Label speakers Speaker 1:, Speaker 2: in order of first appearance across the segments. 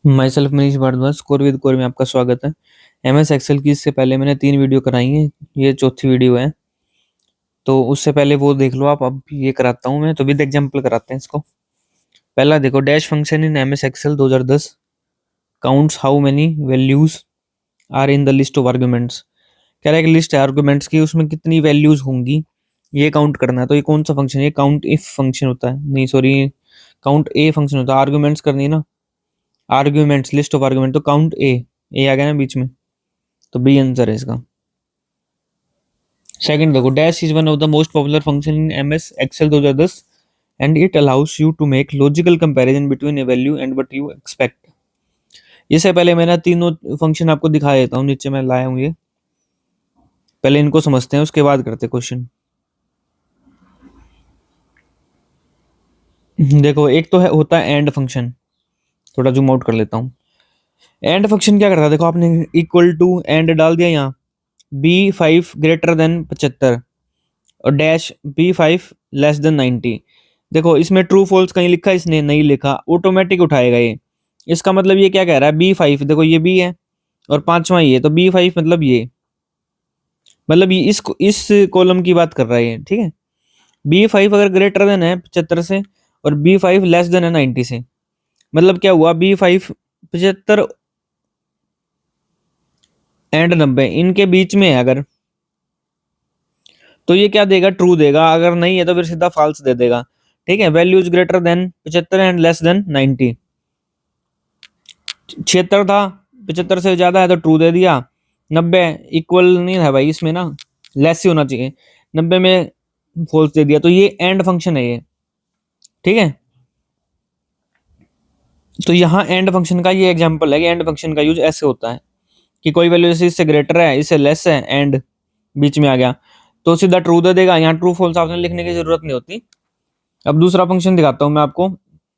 Speaker 1: My self Manish Bhardwaj core with core में आपका स्वागत है। एमएस एक्सेल की इससे पहले मैंने 3 वीडियो कराई हैं। ये चौथी वीडियो है, तो उससे पहले वो देख लो आप। अब ये कराता हूँ मैं, तो विद एग्जांपल कराते हैं इसको। पहला देखो, dash function in MS Excel 2010 counts how many values are in the list of arguments. कह रहा है कि लिस्ट है आर्गुमेंट्स की, उसमें कितनी वैल्यूज होंगी ये काउंट करना है। तो ये कौन सा फंक्शन है? ये काउंट इफ फंक्शन होता है, नहीं सॉरी, काउंट ए फंक्शन होता है। आर्गुमेंट्स करनी है ना, आर्ग्यूमेंट्स, लिस्ट ऑफ आर्ग्यूमेंट, तो काउंट ए आ गया ना बीच में, तो बी आंसर है इसका। सेकंड देखो, dash is one of the most popular function in MS Excel 2010 and it allows you to make logical comparison between a value and what you expect. इससे पहले मैंने तीनों फंक्शन आपको दिखा देता हूँ, नीचे मैं लाया हूँ ये। पहले इनको समझते हैं, उसके बाद करते क्वेश्चन। देखो, एक तो है होता है एंड फंक्शन। थोड़ा जूम आउट कर लेता हूँ। एंड फंक्शन क्या करता है? देखो, आपने इक्वल टू एंड डाल दिया यहाँ, B5 ग्रेटर देन 75 और डैश B5 लेस देन 90। देखो, इसमें ट्रू फॉल्स कहीं लिखा है? इसने नहीं लिखा, ऑटोमेटिक उठाएगा ये। इसका मतलब ये क्या कह रहा है? B5, देखो ये B है और पांचवा ये, तो B5 मतलब ये, मतलब ये इस कॉलम की बात कर रहा है ये, ठीक है। B5 अगर ग्रेटर देन है 75 से और B5 लेस देन है 90 से, मतलब क्या हुआ? B5 75 एंड 90 इनके बीच में है अगर, तो ये क्या देगा? ट्रू देगा। अगर नहीं है तो फिर सीधा फॉल्स दे देगा, ठीक है। Values greater than 75 and less than 90। 76 था, 75 से ज्यादा है तो ट्रू दे दिया। 90 इक्वल नहीं है भाई, इसमें ना लेस ही होना चाहिए, 90 में फॉल्स दे दिया। तो ये एंड फंक्शन है ये, ठीक है। तो यहाँ एंड फंक्शन का ये एग्जांपल है कि एंड फंक्शन का यूज ऐसे होता है कि कोई वैल्यू जैसे इससे ग्रेटर है, इससे लेस है, एंड बीच में आ गया तो सीधा ट्रू दे देगा। यहाँ ट्रू फॉल्स आपने लिखने की जरूरत नहीं होती। अब दूसरा फंक्शन दिखाता हूं मैं आपको,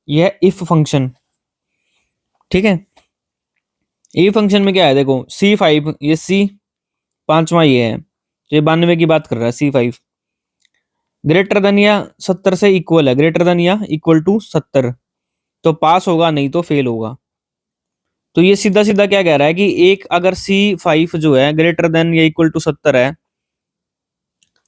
Speaker 1: यह है इफ फंक्शन, ठीक है। इफ फंक्शन में क्या है? देखो C5, ये C पांचवा ये है, तो ये 92 की बात कर रहा है। C5 ग्रेटर देन या 70 से इक्वल है, ग्रेटर देन या इक्वल टू 70, तो पास होगा, नहीं तो फेल होगा। तो ये सीधा सीधा क्या कह रहा है कि एक अगर C5 जो है ग्रेटर देन या इक्वल टू 70 है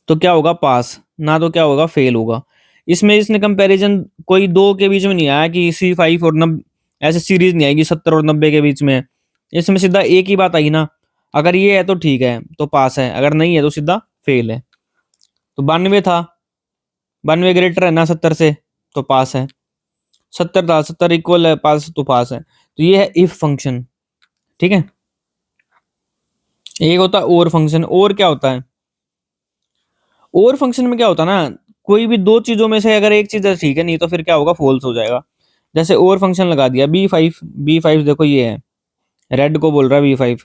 Speaker 1: तो क्या होगा? पास, ना तो क्या होगा? फेल होगा। इसमें इसने कंपैरिजन कोई दो के बीच में नहीं आया कि C5 और 90, ऐसे सीरीज नहीं आएगी 70 और 90 के बीच में। इसमें सीधा एक ही बात आई ना, अगर ये है तो ठीक है तो पास है, अगर नहीं है तो सीधा फेल है। तो 92 था, 92 ग्रेटर है ना 70 से, तो पास है। 70 था, 70 इक्वल है पास, तो पास है। तो ये है इफ फंक्शन, ठीक है। एक होता है और फंक्शन। और क्या होता है? और फंक्शन में क्या होता है ना, कोई भी दो चीजों में से अगर एक चीज है ठीक है, नहीं तो फिर क्या होगा? फॉल्स हो जाएगा। जैसे और फंक्शन लगा दिया B5 देखो ये है, रेड को बोल रहा है B5,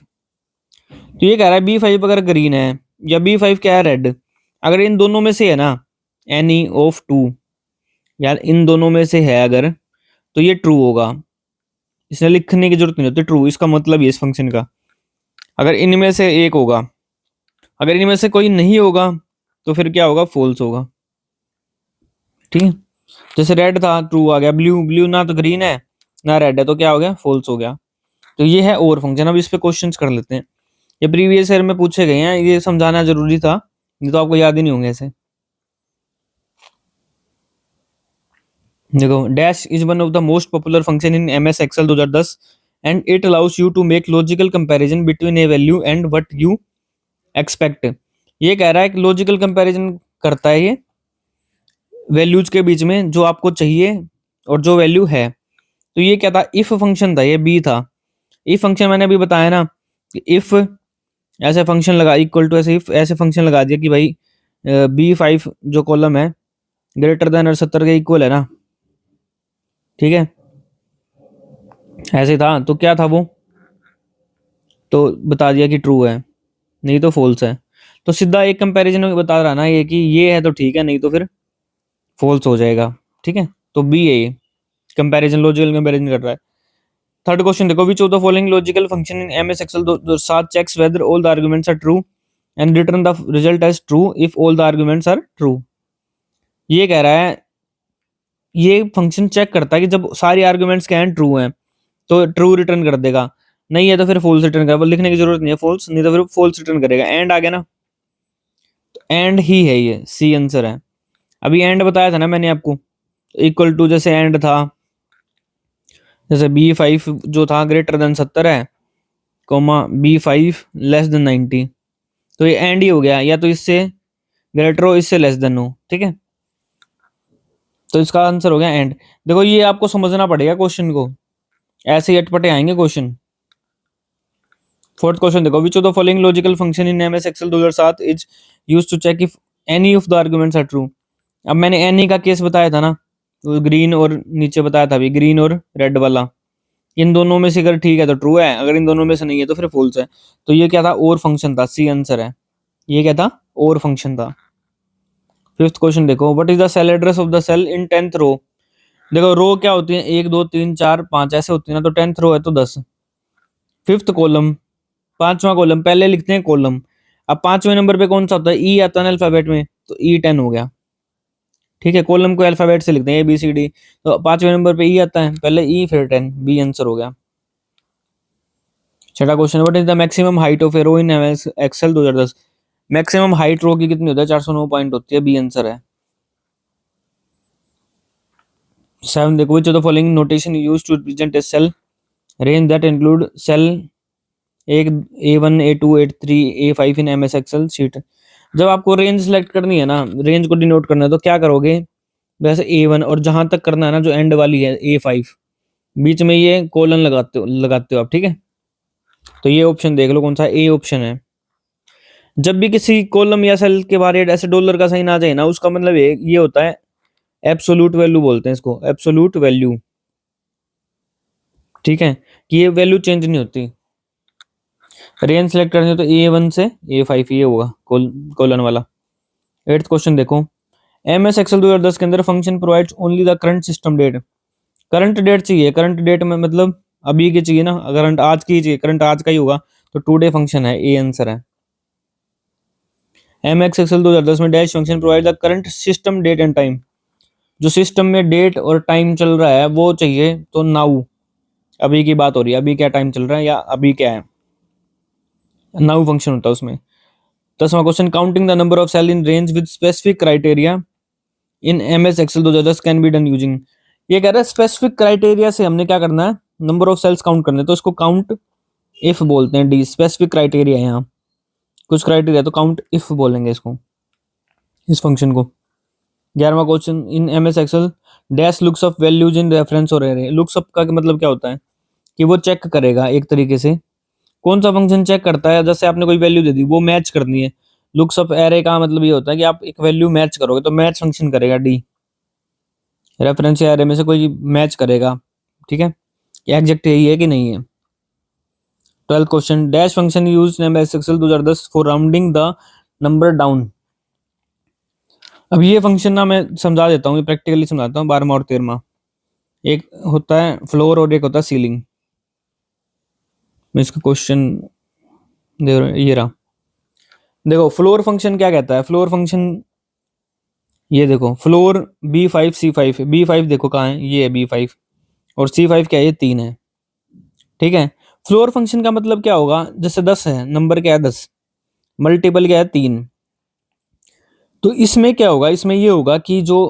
Speaker 1: तो ये कह रहा है B5 अगर ग्रीन है या B5 क्या है? रेड। अगर इन दोनों में से है ना, एनी ऑफ टू, यार इन दोनों में से है अगर, तो ये ट्रू होगा। इसने लिखने की जरूरत नहीं होती, ट्रू इसका मतलब ये इस फंक्शन का। अगर इनमें से एक होगा, अगर इनमें से कोई नहीं होगा तो फिर क्या होगा? फॉल्स होगा, ठीक है। जैसे रेड था, ट्रू आ गया। ब्लू ना तो ग्रीन है ना रेड है, तो क्या हो गया? फॉल्स हो गया। तो ये है और फंक्शन। अब इस पे क्वेश्चंस कर लेते हैं। ये प्रीवियस ईयर में पूछे गए हैं, ये समझाना जरूरी था, ये तो आपको याद ही नहीं होंगे ऐसे। देखो, dash is one of the most popular function in MS Excel 2010 and it allows you to make logical comparison between a value and what you expect. ये कह रहा है कि लॉजिकल कंपैरिजन करता है ये वैल्यूज के बीच में, जो आपको चाहिए और जो वैल्यू है। तो ये क्या था? इफ फंक्शन था, ये बी था। इफ फंक्शन मैंने अभी बताया ना कि इफ ऐसे फंक्शन लगा, इक्वल टू ऐसे, इफ ऐसे फंक्शन लगा दिया कि भाई B5 जो कॉलम है ग्रेटर देन और 70 के इक्वल है ना, ठीक है। ऐसे था तो क्या था वो, तो बता दिया कि ट्रू है, नहीं तो फॉल्स है। तो सीधा एक कंपैरिजन में बता रहा ना ये कि ये है तो ठीक है, नहीं तो फिर फॉल्स हो जाएगा, ठीक है। तो बी है ये, कंपैरिजन, लॉजिकल कंपैरिजन कर रहा है। थर्ड क्वेश्चन देखो, which of the following logical function in MS Excel 7 checks whether all the arguments are true and return the result as true if all the arguments are true. ये कह रहा है ये function check करता है कि जब सारी आर्गुमेंट्स क्या हैं? ट्रू हैं, तो ट्रू रिटर्न कर देगा, नहीं है तो फिर फॉल्स रिटर्न करेगा, लिखने की जरूरत नहीं है फॉल्स, नहीं तो फिर फॉल्स रिटर्न करेगा। एंड आ गया ना, एंड ही है, ये सी आंसर है। अभी एंड बताया था ना मैंने आपको, इक्वल टू जैसे एंड था, जैसे B5 जो था ग्रेटर देन 70 है, कोमा B5 लेस देन 90, तो ये एंड ही हो गया, या तो इससे ग्रेटर हो इससे लेस देन हो, ठीक है, तो इसका आंसर हो गया एंड। देखो ये आपको समझना पड़ेगा क्वेश्चन को, ऐसे ही अटपटे आएंगे क्वेश्चन। फोर्थ क्वेश्चन देखो, which of the following logical function in MS Excel 2007 is used to check if any of the arguments are true. अब मैंने एनी का केस बताया था ना, तो ग्रीन और नीचे बताया था अभी, ग्रीन और रेड वाला, इन दोनों में से अगर ठीक है तो ट्रू है, अगर इन दोनों में से नहीं है तो फिर फॉल्स है। तो ये क्या था, और फंक्शन था, सी आंसर है। ये क्या था, और फंक्शन था। फिफ्थ क्वेश्चन देखो, what is the cell address of the cell in 10th row. देखो रो क्या होती है, 1 2 3 4 5 ऐसे होती है ना, तो 10th रो है तो 10। फिफ्थ कॉलम, पांचवा कॉलम, पहले लिखते हैं कॉलम। अब पांचवें नंबर पे कौन सा होता है, ई आता है अल्फाबेट में, तो E10 हो गया, ठीक है, कॉलम को अल्फाबेट से लिखते हैं ABCD, तो पांचवें नंबर पे ई आता है, पहले ई फिर 10, बी आंसर हो गया। छठा question, what is the maximum height of a row in Excel 2010। Maximum height row की कितनी होती है, 409 पॉइंट होती है, बी आंसर है। 7 देखो, which of the following notation used to represent a cell range that include cell एक A1 A2 A3 A5 इन MS Excel sheet. जब आपको रेंज सेलेक्ट करनी है ना, रेंज को डिनोट करना है, तो क्या करोगे, वैसे A1 और जहां तक करना है ना, जो एंड वाली है A5, बीच में ये कोलन लगाते हो आप, ठीक है। तो ये ऑप्शन देख लो कौन सा ए ऑप्शन है। जब भी किसी कॉलम या सेल के बाहर ऐसे डॉलर का साइन आ जाए ना, उसका मतलब ये होता है एब्सोल्यूट वैल्यू बोलते हैं इसको, एब्सोल्यूट वैल्यू, ठीक है, कि ये वैल्यू चेंज नहीं होती। रेंज सेलेक्ट करनी हो तो A1 से A5 ये होगा कॉलन वाला। एट्थ क्वेश्चन देखो, MS एक्सेल 2010 के अंदर function provides only the current system date. Current date चाहिए, करंट डेट में मतलब अभी की चाहिए ना, करंट आज की चाहिए, करंट आज का ही होगा, तो टुडे फंक्शन है, ए आंसर है। MS एक्सेल 2010 में dash function provide the current system date and time. जो सिस्टम में डेट और टाइम चल रहा है वो चाहिए, तो नाउ, अभी की बात हो रही है, अभी क्या टाइम चल रहा है या अभी क्या है, नाउ फंक्शन होता है उसमें। 10वां question, counting the number of cell in range with specific criteria in MS Excel 2010 can be done using. ये कह रहा है स्पेसिफिक क्राइटेरिया से हमने क्या करना है, नंबर ऑफ सेल्स काउंट करने, तो इसको काउंट इफ बोलते हैं, डी स्पेसिफिक क्राइटेरिया है यहाँ, कुछ क्राइटेरिया तो काउंट इफ बोलेंगे इसको, इस फंक्शन को। 11वां question, in MS Excel dash looks up values in reference or array. Looks up का मतलब क्या होता है, कि वो चेक करेगा एक तरीके से, कौन सा फंक्शन चेक करता है, जैसे आपने कोई वैल्यू दे दी वो मैच करनी है। लुक्स अप एरे का मतलब ये होता है कि आप एक वैल्यू मैच करोगे, तो मैच फंक्शन करेगा डी, रेफरेंस या एरे में से कोई मैच करेगा, ठीक है, एग्जैक्ट यही है कि नहीं है। 12th question, dash function use in MS Excel 2010 for rounding the number down. अब ये फंक्शन ना मैं समझा देता हूँ, प्रैक्टिकली समझाता हूँ, 12वां और 13वां। एक होता है फ्लोर और एक होता है सीलिंग। मैं इसका क्वेश्चन दे रहा हूँ, ये रहा। देखो फ्लोर फंक्शन क्या कहता है, फ्लोर फंक्शन ये देखो, फ्लोर B5 C5, B5 देखो कहाँ है, ये है B5, और C5 क्या है, ये 3 है, ठीक है। फ्लोर फंक्शन का मतलब क्या होगा, जैसे 10 है, नंबर क्या है 10, मल्टीपल क्या है 3, तो इसमें क्या होगा, इसमें ये होगा कि जो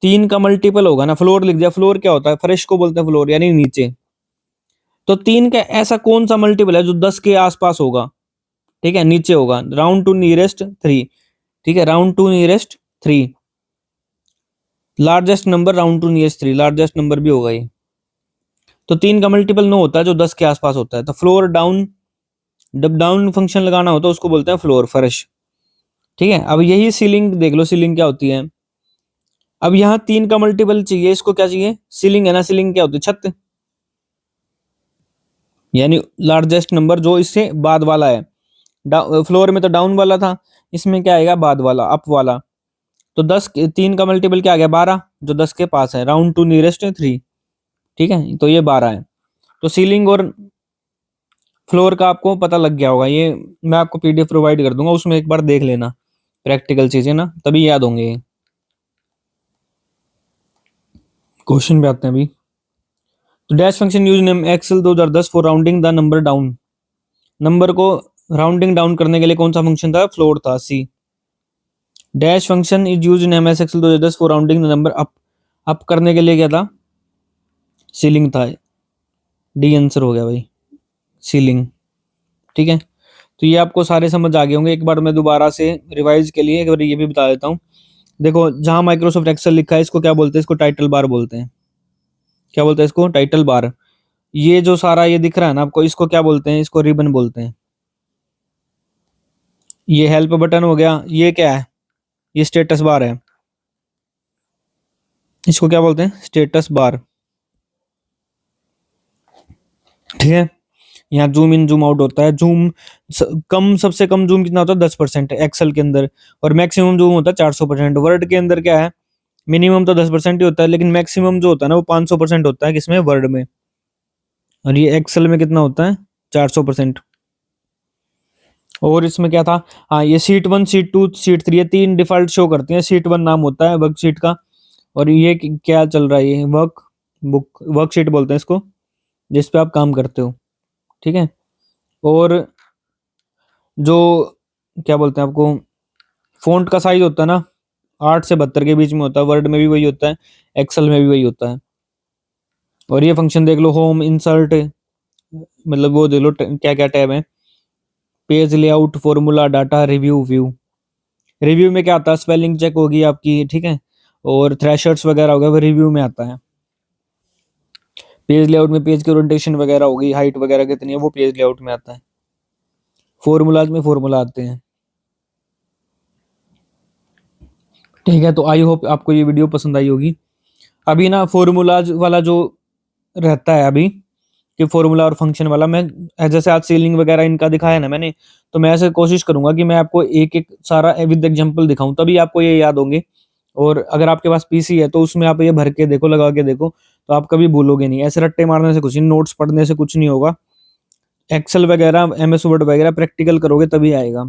Speaker 1: 3 का मल्टीपल होगा ना, फ्लोर लिख दिया, फ्लोर क्या होता है, फर्श को बोलते हैं फ्लोर, यानी नीचे। तो 3 का ऐसा कौन सा मल्टीपल है जो 10 के आसपास होगा, ठीक है, नीचे होगा, राउंड टू नियरेस्ट 3, ठीक है, round to nearest 3, largest number round to nearest 3, largest number भी होगा ये। तो 3 का मल्टीपल 9 होता है जो 10 के आसपास होता है, तो फ्लोर डाउन, जब डाउन फंक्शन लगाना होता है उसको बोलते हैं फ्लोर, फर्श, ठीक है। अब यही सीलिंग देख लो, सीलिंग क्या होती है। अब यहाँ 3 का मल्टीपल चाहिए, इसको क्या चाहिए, सीलिंग है ना, सीलिंग क्या होती है, छत, यानी लार्जेस्ट नंबर जो इससे बाद वाला है। फ्लोर में तो डाउन वाला था, इसमें क्या आएगा, बाद वाला, अप वाला। तो 10 3 का मल्टीपल क्या आ गया, 12, जो 10 के पास है, राउंड टू नियरेस्ट 3, ठीक है, तो ये 12 है। तो सीलिंग और फ्लोर का आपको पता लग गया होगा, ये मैं आपको PDF प्रोवाइड कर दूंगा, उसमें एक बार देख लेना, प्रैक्टिकल चीजें ना, तभी याद होंगे ये। क्वेश्चन पे आते हैं अभी। तो dash function use in Excel 2010 for rounding the number down. Number को राउंडिंग डाउन करने के लिए कौन सा फंक्शन था? फ्लोट था, C. Dash function is use in MS Excel 2010 for rounding the number up. Up करने के लिए क्या था? सीलिंग था। डी आंसर हो गया भाई, सीलिंग। ठीक है, तो ये आपको सारे समझ आ गए होंगे। एक बार मैं दोबारा से रिवाइज के लिए एक बार ये भी बता देता हूँ। देखो, जहां माइक्रोसॉफ्ट एक्सेल लिखा है इसको क्या बोलते हैं? इसको टाइटल बार बोलते हैं। क्या बोलते हैं इसको? Title bar. ये जो सारा ये दिख रहा है ना आपको, इसको क्या बोलते हैं? इसको रिबन बोलते हैं। ये हेल्प बटन हो गया। ये क्या है? ये स्टेटस बार है। इसको क्या बोलते हैं? Status bar. ठीक है, यहाँ जूम इन जूम आउट होता है। जूम कम, सबसे कम जूम कितना होता है? 10% एक्सेल के अंदर। और मैक्सिमम जूम होता है 400%। वर्ड के अंदर क्या है? मिनिमम तो 10% ही होता है, लेकिन मैक्सिमम जो होता है ना वो 500% होता है। किसमें? वर्ड में। और ये एक्सेल में कितना होता है? 400%। और इसमें क्या था? हाँ, ये शीट 1, शीट 2, शीट 3, ये 3 डिफॉल्ट शो करती हैं। शीट 1 नाम होता है वर्कशीट का। और ये क्या चल रहा है? ये वर्कशीट बोलते हैं इसको, जिस पे आप काम करते हो। ठीक है, और जो क्या बोलते हैं आपको, फ़ॉन्ट का साइज होता है ना, 8 से 72 के बीच में होता है। वर्ड में भी वही होता है, एक्सेल में भी वही होता है। और ये फंक्शन देख लो, होम, इंसर्ट, मतलब वो देख लो क्या क्या टैब है। Page layout, formula, data, review, view. Review में क्या आता है? स्पेलिंग चेक होगी आपकी। ठीक है, और थ्रेशर्ड्स वगैरह हो गया, वो रिव्यू में आता है। पेज लेआउट में पेज की ओरिएंटेशन वगैरह होगी, हाइट वगैरह कितनी है, वो पेज लेआउट में आता है। फॉर्मूलाज में फॉर्मूला आते हैं। ठीक है, तो आई होप आपको ये वीडियो पसंद आई होगी। अभी ना फॉर्मूलाज वाला जो रहता है अभी, कि फॉर्मूला और फंक्शन वाला, मैं जैसे आज सीलिंग वगैरह इनका दिखाया ना मैंने, तो मैं ऐसे कोशिश करूंगा कि मैं आपको एक एक सारा विद एग्जांपल दिखाऊं, तभी आपको ये याद होंगे। और अगर आपके पास पीसी है तो उसमें आप ये भर के देखो, लगा के देखो, तो आप कभी भूलोगे नहीं। ऐसे रट्टे मारने से कुछ नहीं, नोट्स पढ़ने से कुछ नहीं होगा। एक्सेल वगैरह, एमएस वर्ड वगैरह प्रैक्टिकल करोगे तभी आएगा।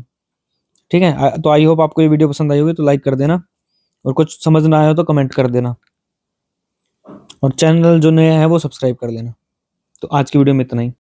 Speaker 1: ठीक है, तो आई होप आपको ये वीडियो पसंद आई होगी, तो लाइक कर देना, और कुछ समझ ना आया हो तो कमेंट कर देना, और चैनल जो नया है वो सब्सक्राइब कर लेना। तो आज की वीडियो में इतना ही।